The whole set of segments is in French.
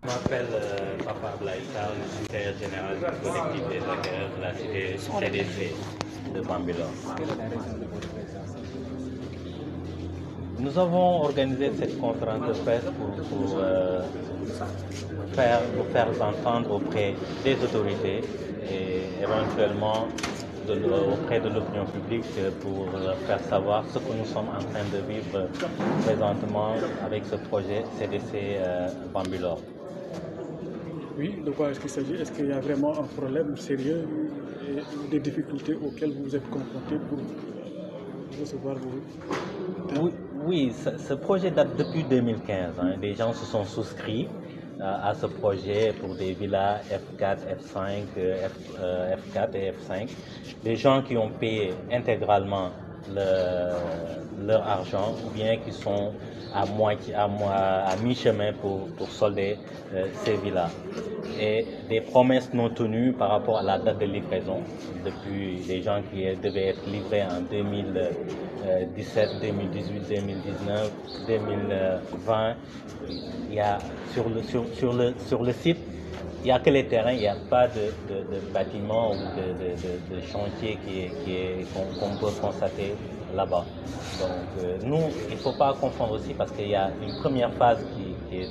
Je m'appelle Papa Blaïta, le secrétaire général du collectif des acquéreurs de la cité CDC de Bambilor. Nous avons organisé cette conférence de presse pour nous faire entendre auprès des autorités et éventuellement auprès de l'opinion publique pour faire savoir ce que nous sommes en train de vivre présentement avec ce projet CDC Bambilor. Oui, de quoi est-ce qu'il s'agit? Est-ce qu'il y a vraiment un problème sérieux et des difficultés auxquelles vous êtes confrontés pour recevoir vos... Oui, ce projet date depuis 2015. Les gens se sont souscrits à ce projet pour des villas F4, F5, F4 et F5. Des gens qui ont payé intégralement leur argent ou bien qui sont à mi-chemin pour solder ces villas. Et des promesses non tenues par rapport à la date de livraison. Depuis les gens qui devaient être livrés en 2017, 2018, 2019, 2020, il y a sur le site, il n'y a que les terrains, il n'y a pas de bâtiment ou de chantier qu'on peut constater là-bas. Donc nous, il ne faut pas confondre aussi parce qu'il y a une première phase qui est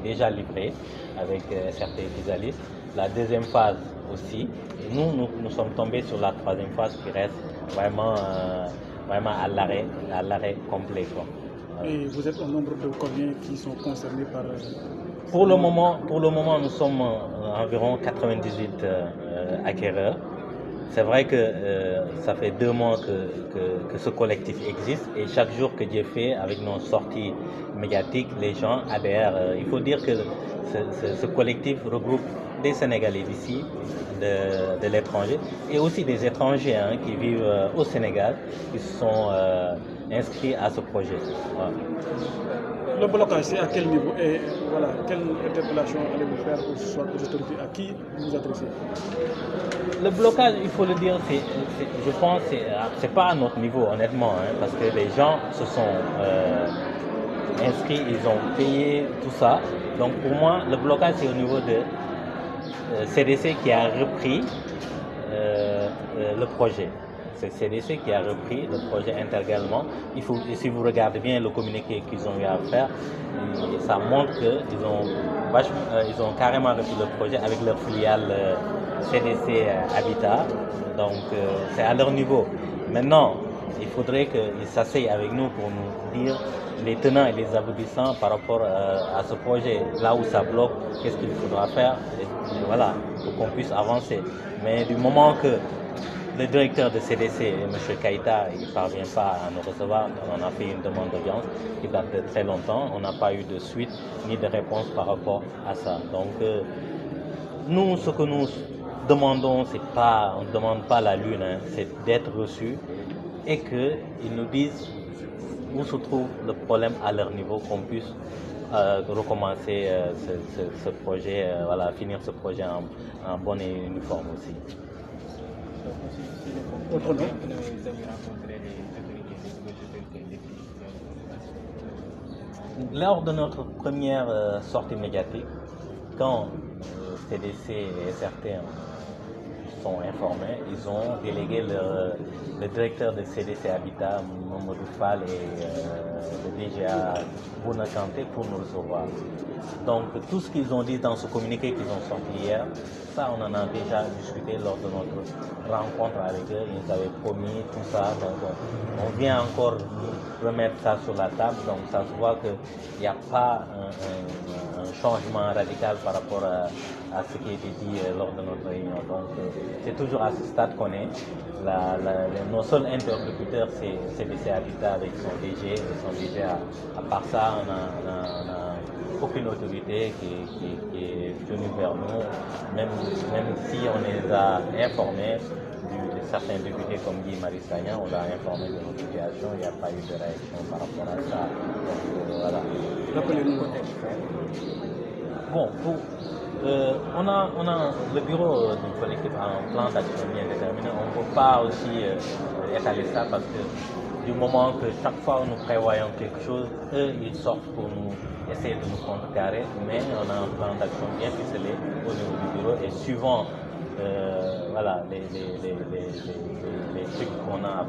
déjà livrée avec certains fiscalistes, la deuxième phase aussi. Et nous sommes tombés sur la troisième phase qui reste vraiment à l'arrêt complet, quoi. Et vous êtes au nombre de combien qui sont concernés par... Pour le moment, nous sommes environ 98 acquéreurs. C'est vrai que ça fait 2 mois que ce collectif existe et chaque jour que Dieu fait avec nos sorties médiatiques, les gens adhèrent. Il faut dire que ce collectif regroupe des Sénégalais d'ici, de l'étranger et aussi des étrangers qui vivent au Sénégal qui se sont inscrits à ce projet. Voilà. Le blocage, c'est à quel niveau et voilà, quelle interpellation allez-vous faire aux autorités? À qui vous adressez? Le blocage, il faut le dire, je pense que c'est pas à notre niveau, honnêtement, parce que les gens se sont inscrits, ils ont payé tout ça. Donc pour moi, le blocage, c'est au niveau de CDC qui a repris le projet. C'est CDC qui a repris le projet intégralement. Et si vous regardez bien le communiqué qu'ils ont eu à faire, ça montre qu'ils ont carrément repris le projet avec leur filiale CDC Habitat. Donc c'est à leur niveau. Maintenant, il faudrait qu'ils s'asseyent avec nous pour nous dire les tenants et les aboutissants par rapport à ce projet. Là où ça bloque, qu'est-ce qu'il faudra faire, et voilà, pour qu'on puisse avancer. Mais du moment que le directeur de CDC, M. Keïta, il ne parvient pas à nous recevoir, on a fait une demande d'audience qui date de très longtemps, on n'a pas eu de suite ni de réponse par rapport à ça. Donc nous, ce que nous demandons, on ne demande pas la lune, c'est d'être reçus et qu'ils nous disent où se trouve le problème à leur niveau, qu'on puisse recommencer ce projet, finir ce projet en bonne et uniforme aussi. Votre nom? Lors de notre première sortie médiatique, quand CDC et certains sont informés, ils ont délégué le directeur de CDC Habitat, Mamadou Fall, et le DGA Bouna Kanté pour nous recevoir. Donc tout ce qu'ils ont dit dans ce communiqué qu'ils ont sorti hier, ça on en a déjà discuté lors de notre rencontre avec eux, ils avaient promis tout ça, donc on vient encore remettre ça sur la table, donc ça se voit qu'il n'y a pas un changement radical par rapport à ce qui a été dit lors de notre réunion. Donc c'est toujours à ce stade qu'on est. Nos seuls interlocuteurs, c'est CDC Habitat avec son DG, à part ça, on n'a aucune autorité qui est venue vers nous, même si on les a informés de certains députés comme Guy Marius Sagna, on l'a informé de notre situation, il n'y a pas eu de réaction par rapport à ça. Donc voilà. Rappelez-nous. Bon, on a le bureau du collectif a un plan d'action bien déterminé. On ne peut pas aussi étaler ça parce que du moment que chaque fois nous prévoyons quelque chose, eux ils sortent pour nous essayer de nous contrecarrer, mais on a un plan d'action bien ficelé au niveau du bureau et suivant voilà, les trucs qu'on a,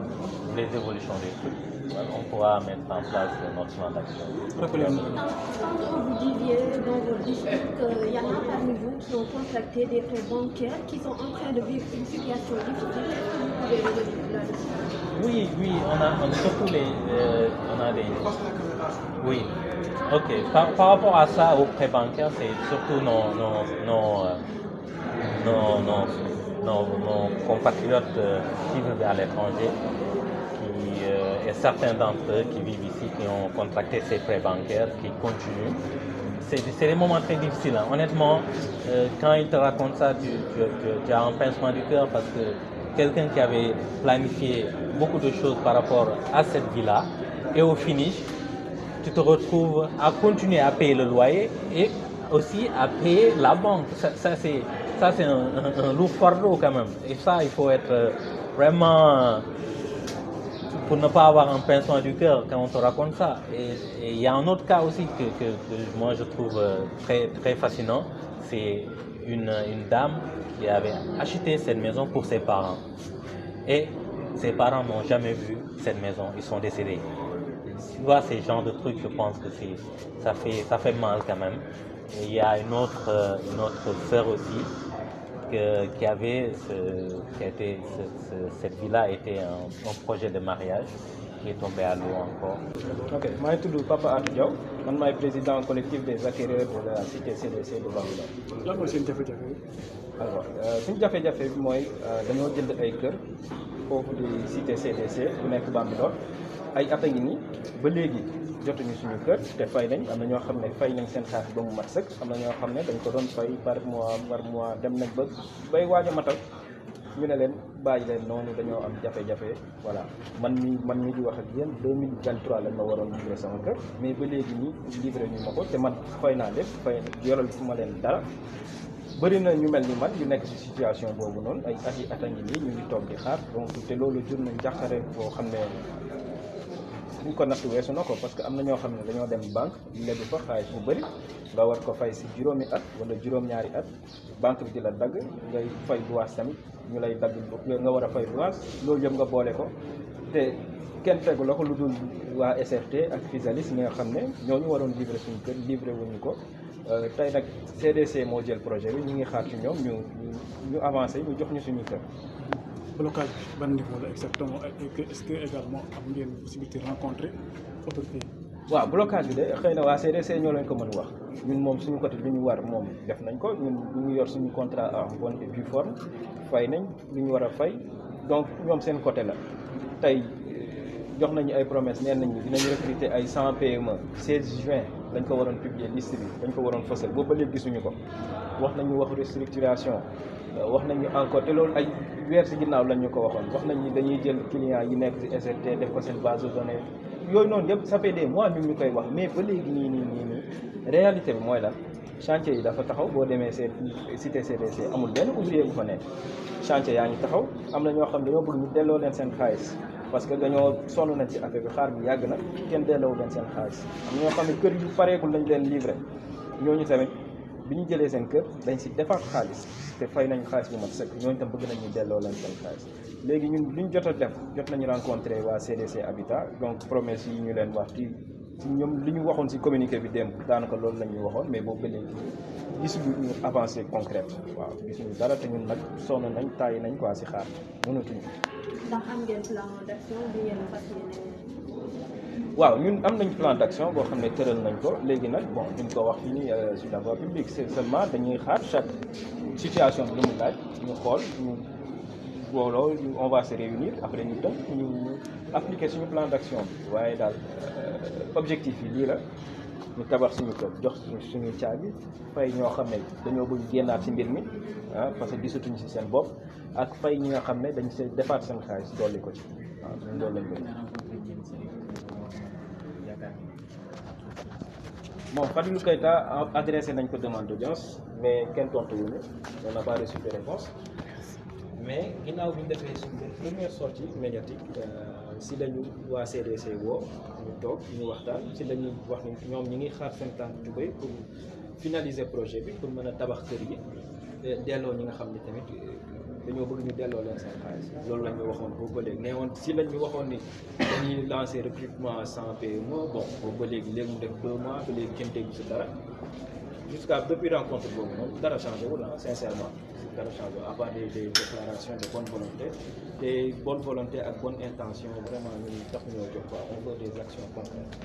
les évolutions des trucs, voilà, on pourra mettre en place notre plan d'action. Tantôt, vous disiez dans vos discours qu'il y en a parmi vous qui ont contracté des prêts bancaires qui sont en train de vivre une situation difficile. Est-ce que vous pouvez revenir là-dessus? Oui, on a surtout on a des... Oui, ok. Par rapport à ça, aux prêts bancaires, c'est surtout nos compatriotes qui vivent à l'étranger et certains d'entre eux qui vivent ici, qui ont contracté ces prêts bancaires, qui continuent. C'est des moments très difficiles. Hein. Honnêtement, quand ils te racontent ça, tu as un pincement du cœur parce que quelqu'un qui avait planifié beaucoup de choses par rapport à cette vie-là, et au finish, tu te retrouves à continuer à payer le loyer et aussi à payer la banque. Ça c'est un lourd fardeau quand même. Et ça, il faut être vraiment... pour ne pas avoir un pincement du cœur quand on te raconte ça. Et il y a un autre cas aussi que moi je trouve très fascinant. C'est une dame qui avait acheté cette maison pour ses parents. Et ses parents n'ont jamais vu cette maison, ils sont décédés. Tu vois, ces genres de trucs, je pense que ça fait mal quand même. Et il y a une autre sœur aussi cette villa était un projet de mariage qui est tombé à l'eau encore. Ok, je suis Papa Atou Diaw, je suis président collectif des acquéreurs de la cité CDC de Bambilor. Lan mooy seen jafe-jafe? Alors, suñu jafe-jafe bi mooy dañoo jënd ay kër foofu di cité CDC bu nekk Bambilor ay at a ngi nii ba léegi jotuñu suñu kër te fay nañ am na ñoo xam ne fay nañ seen xaalis ba mu mat sëkk am na ñoo xam ne dañ ko doon fay par mois dem nañ ba bay waaj a matal ñu ne leen bàyyi leen noonu dañoo am jafe-jafe voilà man mi di wax ak yéen 2023 lañ ma waroon livré sama kër mais ba léegi nii livré ñu ma ko te man fay naa lépp fay yoral fu ma leen dara bëri na ñu mel ni man yu nekk ci situation boobu noonu ay at a ngi nii ñu ngi toog di xaar donc te loolu jur na njàqare boo xam ne buñ ko natt weesu na ko parce que am na ñoo xam ne dañoo dem banque lebi fa xaalis bu bëri nga war ko fay si juróomi at wala juróom-ñaari at banque bi di la dagg ngay fay luwaas tamit ñu lay dagg nga war a fay luwaas loolu yëpp nga boole ko te kenn tegu la ko lu dul waa SRT ak Physalis ñi nga xam ne ñooñu waroon livré suñu kër livré wuñu ko tey nag CDC moo jël projet bi ñu ngi xaar ci ñoom ñu avancé ñu jox ñu suñu kër. Blocage ban niveau la exactement est-ce que également am ngeen possibilité rencontrer autorité? waaw blocage bi de xëy na waa CDC ñoo leen ko mën wax ñun moom suñu côté li ñu war moom def nañ ko ñun ñu ngi yor suñu contrat en bonne et due forme fay nañ li ñu war a fay donc ñoom seen côté la tey jox nañu ay promesses neen nañu dinañu recruter ay 100 PME 16 juin dañ ko waroon publier liste bi dañ ko waroon fësal boobu ba léegi gisuñu ko wax nañu wax restructuration wax nañu encore te loolu ay weer si ginnaaw lañ ñu ko waxoon wax nañu dañuy jël clients yi nekk ci SRT def ko seen base de données yooyu noonu yëpp ça fait des mois ñu koy wax mais ba léegi nii réalité bi mooy lan chantier yi dafa taxaw boo demee seen cité CDC amul benn ouvrier bu fa nekk chantier yaa ngi taxaw am na ñoo xam dañoo bëgg ñu delloo leen seen xaalis parce que dañoo sonn nañ ci affaire bi xaar bi yàgg na kenn delloo leen seen xaalis am na ñoo xam ne kër yu pareegul lañ leen livré ñooñu tamit bi ñu jëlee seen kër dañ si defaat xaalis te fay nañu xaalis bu mat sëkk ñooñu tam bëgg nañu delloo leen seen xaalis léegi ñun li ñu jot a def jot nañu rencontré waa CDC Habitat donc promesse yi ñu leen wax ci ñoom li ñu waxoon si communiqué bi démb daanaka loolu la ñu waxoon mais boobu ba léegi gisuñu ñu avancé concrète waaw gisuñu dara te ñun nag sonn nañ tàyyi nañ quoi si xaar mënatuñu. ndax am ngeen plan d'action bi ngeen fas yéene? waaw ñun am nañ plan d'action boo xam ne tëral nañ ko léegi nag bon duñ ko wax fii nii sur la voie publique c'est seulement dañuy xaar chaque situation bi lu mu laaj ñu xool ñu booloo on va se réunir après ñu tënk ñu appliquer suñu plan d'action bi waaye daal objectif yi lii la ñu tabax suñu kër jox suñu caabi fay ñoo xam ne dañoo bëgg génnaat ci mbir mi parce que gisatuñu ci seen bopp ak fay ñi nga xam ne dañ see defaat seen xaalis dolli ko ci waaw ñun loolu lañ bëgg. bon Fadilou Keita adressé nañ ko demande d'audience mais kenn tontu wuñu on n'a pas reçu de réponse mais ginnaaw bi ñu defee suñu première sortie médiatique si lañu waa CDC woo ñu toog ñu waxtaan si lañu wax ni ñoom ñi ngi xaar seen tànk tubéy pour finaliser projet bi pour mën a tabax kër yi delloo ñi nga xam ne tamit dañoo bëgg ñu delloo leen seen xaalis loolu la ñu waxoon boobu ba léegi nee woon si lañ ñu waxoon ni dañuy lancer recrutement sans PME bon boobu ba léegi mu def 2 mois ba léegi kenn déggu si dara jusqu'à depuis rencontre boobu moom dara changé wul sincèrement dara changé à part des déclarations de bonne volonté des bonne volonté ak bonne intention vraiment ñu tax ñoo jóg quoi on veut des actions concrètes.